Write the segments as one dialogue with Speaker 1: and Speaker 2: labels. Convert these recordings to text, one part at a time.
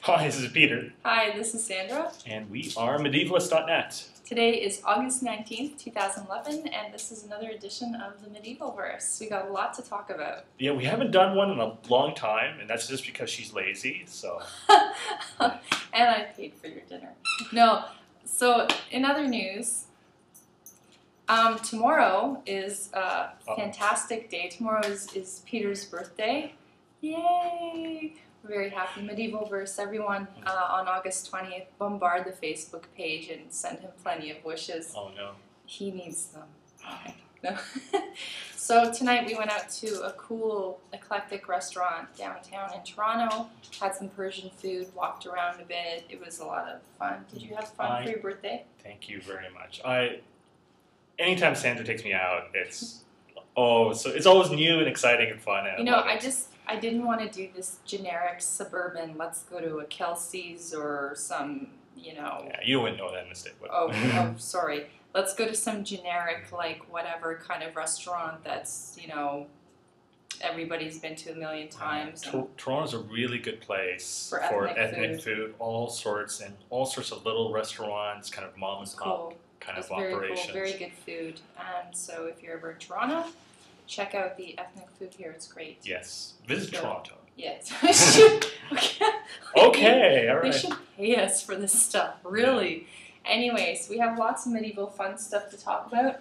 Speaker 1: Hi, this is Peter.
Speaker 2: Hi, this is Sandra.
Speaker 1: And we are medievalist.net.
Speaker 2: Today is August 19th, 2011, and this is another edition of the Medievalverse. We got a lot to talk about.
Speaker 1: Yeah, we haven't done one in a long time, and that's just because she's lazy, so.
Speaker 2: And I paid for your dinner. No, so in other news, tomorrow is a fantastic day. Tomorrow is Peter's birthday. Yay! We're very happy. Medievalverse, everyone on August 20th, bombard the Facebook page and send him plenty of wishes.
Speaker 1: Oh no.
Speaker 2: He needs them. Okay. No. So tonight we went out to a cool, eclectic restaurant downtown in Toronto, had some Persian food, walked around a bit. It was a lot of fun. Did you have fun for your birthday?
Speaker 1: Thank you very much. Anytime Sandra takes me out, it's always new and exciting and fun. And
Speaker 2: I didn't want to do this generic suburban, let's go to a Kelsey's or some,
Speaker 1: Yeah, you wouldn't know that mistake.
Speaker 2: Oh, sorry. Let's go to some generic, like, whatever kind of restaurant that's, everybody's been to a million times.
Speaker 1: Toronto's a really good place
Speaker 2: for
Speaker 1: ethnic food. All sorts of little restaurants, kind of mom and pop kind of operations.
Speaker 2: Very cool, very good food. And so if you're ever in Toronto, check out the ethnic food here. It's great.
Speaker 1: Yes. Visit Toronto.
Speaker 2: Yes.
Speaker 1: Okay, all right.
Speaker 2: They should pay us for this stuff, really. Yeah. Anyways, we have lots of medieval fun stuff to talk about.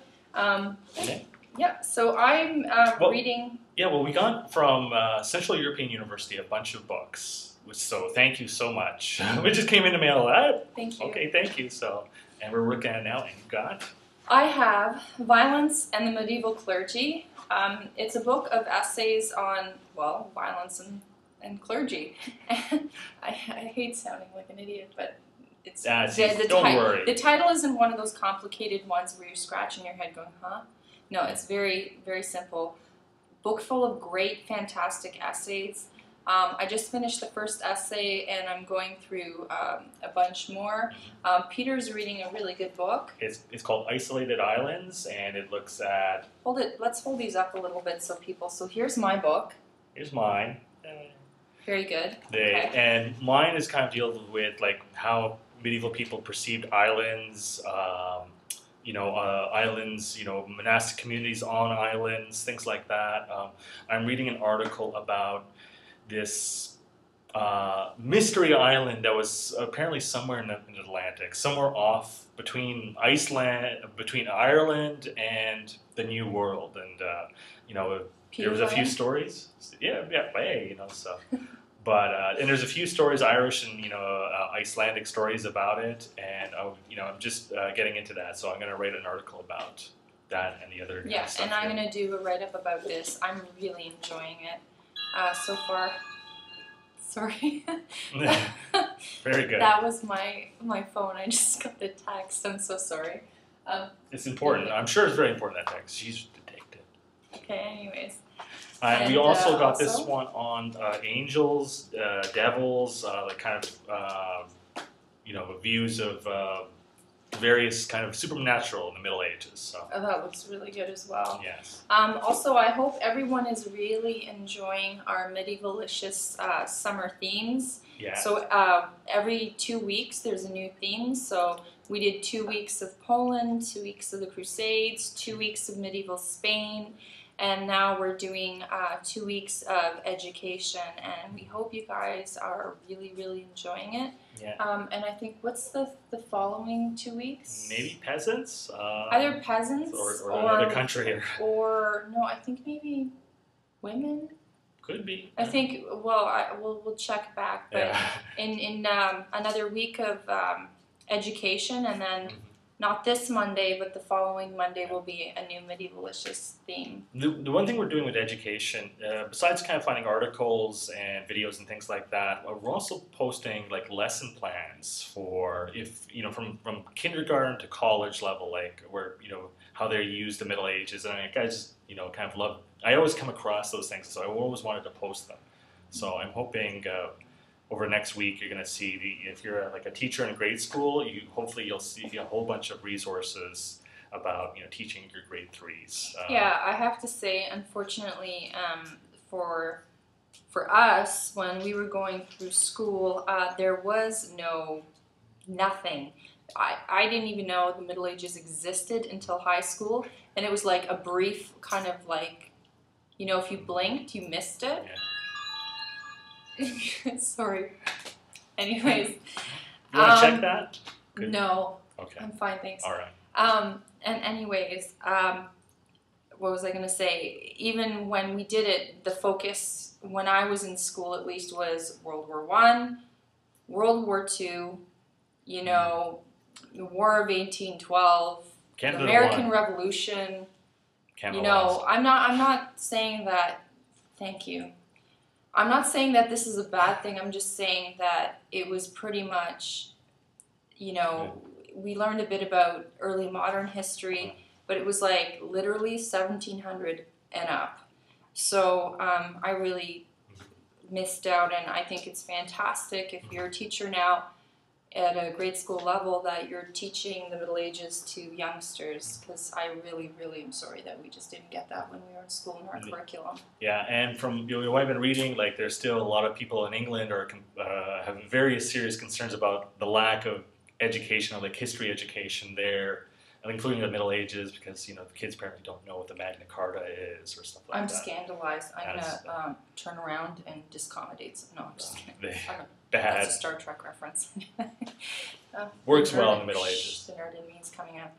Speaker 1: Okay.
Speaker 2: Yeah, so I'm reading...
Speaker 1: Yeah, well, we got from Central European University a bunch of books. So thank you so much. We just came in the mail.
Speaker 2: Thank you.
Speaker 1: Okay, thank you. And we're working on it now, and you've got...
Speaker 2: I have Violence and the Medieval Clergy. It's a book of essays on, well, violence and clergy. And I hate sounding like an idiot, but it's...
Speaker 1: don't worry.
Speaker 2: The title isn't one of those complicated ones where you're scratching your head going, huh? No, it's very, very simple. Book full of great, fantastic essays. I just finished the first essay, and I'm going through a bunch more. Peter's reading a really good book.
Speaker 1: It's called Isolated Islands, and it looks at...
Speaker 2: Let's hold these up a little bit so here's my book.
Speaker 1: Here's mine.
Speaker 2: Very good.
Speaker 1: Okay. And mine is kind of dealing with like how medieval people perceived islands, islands, monastic communities on islands, things like that. I'm reading an article about this mystery island that was apparently somewhere in the Atlantic, somewhere off between Ireland and the New World, and there was a few stories. But and there's a few stories, Irish and Icelandic stories about it, and I'm just getting into that, so I'm going to write an article about that and the other.
Speaker 2: Yeah,
Speaker 1: stuff
Speaker 2: and I'm going to do a write-up about this. I'm really enjoying it. So far, sorry.
Speaker 1: Very good.
Speaker 2: That was my phone. I just got the text. I'm so sorry.
Speaker 1: It's important. I'm sure it's very important, that text. She's a detective.
Speaker 2: Okay, anyways.
Speaker 1: And we also got this one on angels, devils, kind of, views of various kind of supernatural in the Middle Ages. So.
Speaker 2: Oh, that looks really good as well.
Speaker 1: Yes.
Speaker 2: Also, I hope everyone is really enjoying our medievalicious summer themes.
Speaker 1: Yeah.
Speaker 2: So every 2 weeks there's a new theme. So we did 2 weeks of Poland, 2 weeks of the Crusades, 2 weeks of medieval Spain, and now we're doing 2 weeks of education. And we hope you guys are really, really enjoying it.
Speaker 1: Yeah.
Speaker 2: And I think, what's the following 2 weeks?
Speaker 1: Maybe peasants?
Speaker 2: Either peasants
Speaker 1: or another country.
Speaker 2: Or, no, I think maybe women?
Speaker 1: Could be.
Speaker 2: I think, well, we'll check back, but in another week of education, and then not this Monday, but the following Monday will be a new medievalicious theme.
Speaker 1: The one thing we're doing with education, besides kind of finding articles and videos and things like that, we're also posting like lesson plans for from kindergarten to college level, like where how they use the Middle Ages, and I just kind of love. I always come across those things, so I always wanted to post them. So I'm hoping. Over next week, you're going to see if you're like a teacher in a grade school, hopefully you'll see a whole bunch of resources about teaching your grade 3s.
Speaker 2: Yeah, I have to say, unfortunately, for For us, when we were going through school, there was nothing. I didn't even know the Middle Ages existed until high school, and it was like a brief kind of like, you know, if you blinked, you missed it. Yeah. Sorry. Anyways.
Speaker 1: You want to check that? Good.
Speaker 2: No.
Speaker 1: Okay.
Speaker 2: I'm fine, thanks.
Speaker 1: All right.
Speaker 2: And anyways, what was I going to say? Even when we did it, the focus, when I was in school at least, was World War I, World War II, you know, the War of 1812, the American Revolution. You know, I'm not saying that, thank you. I'm not saying that this is a bad thing. I'm just saying that it was pretty much, you know, we learned a bit about early modern history, but it was like literally 1700 and up. So I really missed out, and I think it's fantastic if you're a teacher now at a grade school level that you're teaching the Middle Ages to youngsters, because I really, really am sorry that we just didn't get that when we were in school in our curriculum.
Speaker 1: Yeah, and from what I've been reading, like there's still a lot of people in England are have various serious concerns about the lack of education, like history education there, and including the Middle Ages, because, you know, the kids apparently don't know what the Magna Carta is or stuff like that.
Speaker 2: I'm scandalized. I'm going to turn around and discommodate. No, I'm just kidding.
Speaker 1: Bad.
Speaker 2: That's a Star Trek reference.
Speaker 1: Works well in the Middle Ages.
Speaker 2: The nerd in me is coming out.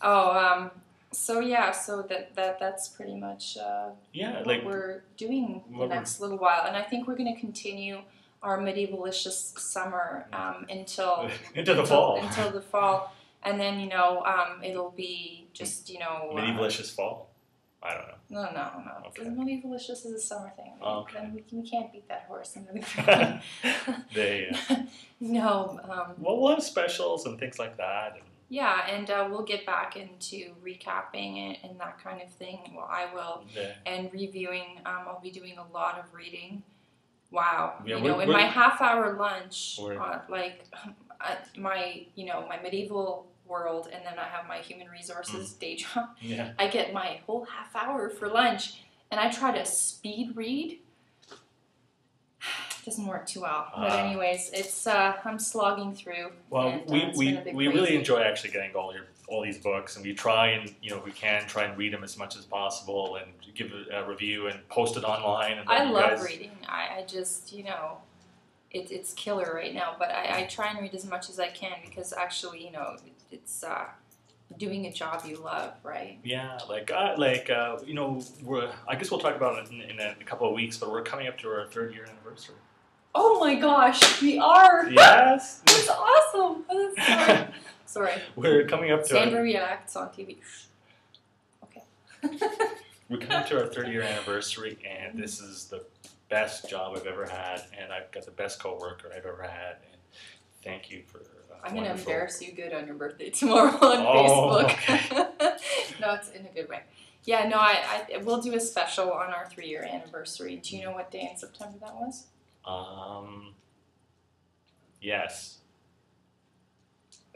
Speaker 2: Oh, so yeah, so that's pretty much what we're doing the next little while, and I think we're going to continue our medievalicious summer until
Speaker 1: the fall.
Speaker 2: Until the fall, and then, you know, it'll be just, you know,
Speaker 1: medievalicious fall. I don't know.
Speaker 2: No. Okay. Medievalicious is a summer thing.
Speaker 1: Okay.
Speaker 2: We can't beat that horse. No.
Speaker 1: Well, we'll have specials and things like that.
Speaker 2: Yeah, and we'll get back into recapping it and that kind of thing. Well, I will. Yeah. And reviewing. I'll be doing a lot of reading. Wow. Yeah, you know, in my half-hour lunch, like my medieval world, and then I have my human resources day job. Yeah. I get my whole half hour for lunch, and I try to speed read. It doesn't work too well. But anyways, it's I'm slogging through. Well, and,
Speaker 1: we really enjoy actually getting all these books, and we try and, you know, we can try and read them as much as possible and give a review and post it online. And
Speaker 2: I love reading. I just, you know, it's killer right now, but I try and read as much as I can, because actually, you know, it's doing a job you love, right?
Speaker 1: Yeah, you know, I guess we'll talk about it in a couple of weeks, but we're coming up to our 3rd year anniversary.
Speaker 2: Oh my gosh, we are!
Speaker 1: Yes!
Speaker 2: That's awesome! That's sorry.
Speaker 1: We're coming up to
Speaker 2: Sandra reacts on TV. Okay.
Speaker 1: We're coming up to our 3rd year anniversary, and this is the best job I've ever had, and I've got the best coworker I've ever had, and thank you for
Speaker 2: I'm going to embarrass you good on your birthday tomorrow on Facebook. Okay. No, it's in a good way. Yeah, no, I we'll do a special on our 3-year anniversary. Do you know what day in September that was?
Speaker 1: Yes.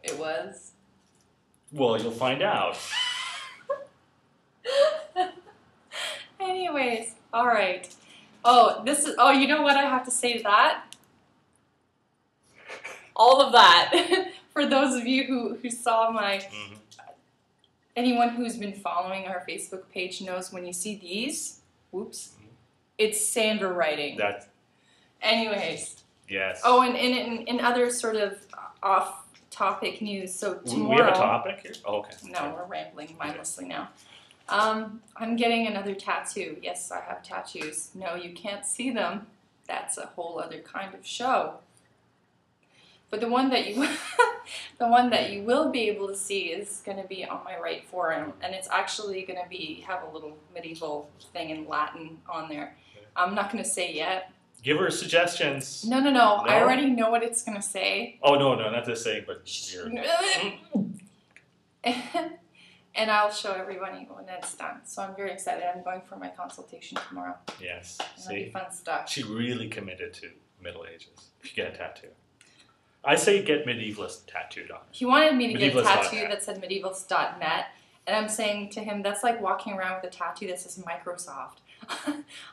Speaker 2: It was?
Speaker 1: Well, you'll find out.
Speaker 2: Anyways, all right. Oh, you know what I have to say to that? All of that. For those of you who saw my... Mm-hmm. Anyone who's been following our Facebook page knows when you see these, whoops, it's Sandra writing. Anyways.
Speaker 1: Yes.
Speaker 2: Oh, and in other sort of off-topic news, so tomorrow...
Speaker 1: We have a topic here? Oh, okay.
Speaker 2: No, we're rambling mindlessly now. I'm getting another tattoo. Yes, I have tattoos. No, you can't see them. That's a whole other kind of show. But the one that you will be able to see is going to be on my right forearm, and it's actually going to have a little medieval thing in Latin on there. I'm not going to say yet.
Speaker 1: Give her suggestions.
Speaker 2: No. I already know what it's going to say.
Speaker 1: Oh, no, not to say, but you're...
Speaker 2: And I'll show everybody when it's done. So I'm very excited. I'm going for my consultation tomorrow.
Speaker 1: Yes.
Speaker 2: It'll be fun stuff.
Speaker 1: She really committed to Middle Ages. If you get a tattoo. I say get medievalist tattooed on.
Speaker 2: He wanted me to get a tattoo that said medievalist.net. And I'm saying to him, that's like walking around with a tattoo that says Microsoft.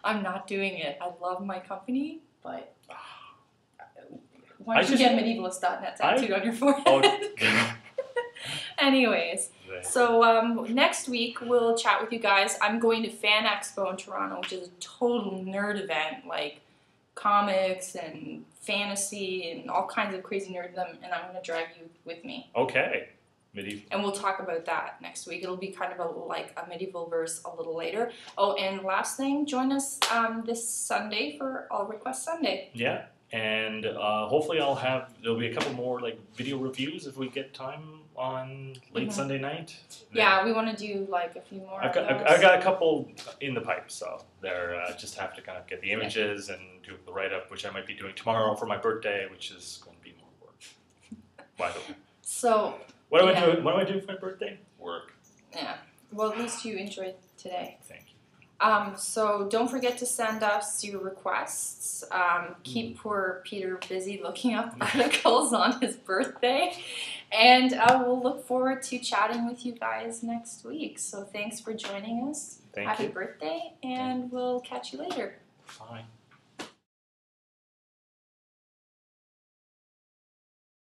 Speaker 2: I'm not doing it. I love my company, but why
Speaker 1: I
Speaker 2: don't you
Speaker 1: just-
Speaker 2: get medievalist.net tattooed on your forehead?
Speaker 1: Oh,
Speaker 2: Anyways,
Speaker 1: right.
Speaker 2: so next week we'll chat with you guys. I'm going to Fan Expo in Toronto, which is a total nerd event, like comics and fantasy and all kinds of crazy nerddom, and I'm going to drag you with me.
Speaker 1: Okay. Medieval.
Speaker 2: And we'll talk about that next week. It'll be kind of like a medievalverse a little later. Oh, and last thing, join us this Sunday for All Request Sunday.
Speaker 1: Yeah, and hopefully there'll be a couple more like video reviews if we get time on late Sunday night.
Speaker 2: Yeah, we want to do like a few more.
Speaker 1: I've got a couple in the pipe, so they're just have to kind of get the images and do the write-up, which I might be doing tomorrow for my birthday, which is going to be more work. By the way.
Speaker 2: So...
Speaker 1: What do I do for my birthday? Work.
Speaker 2: Yeah. Well, at least you enjoyed today.
Speaker 1: Thank you.
Speaker 2: So don't forget to send us your requests. Keep poor Peter busy looking up articles on his birthday. And we'll look forward to chatting with you guys next week. So thanks for joining us.
Speaker 1: Thank
Speaker 2: Happy
Speaker 1: you.
Speaker 2: birthday, and we'll catch you later.
Speaker 1: Bye.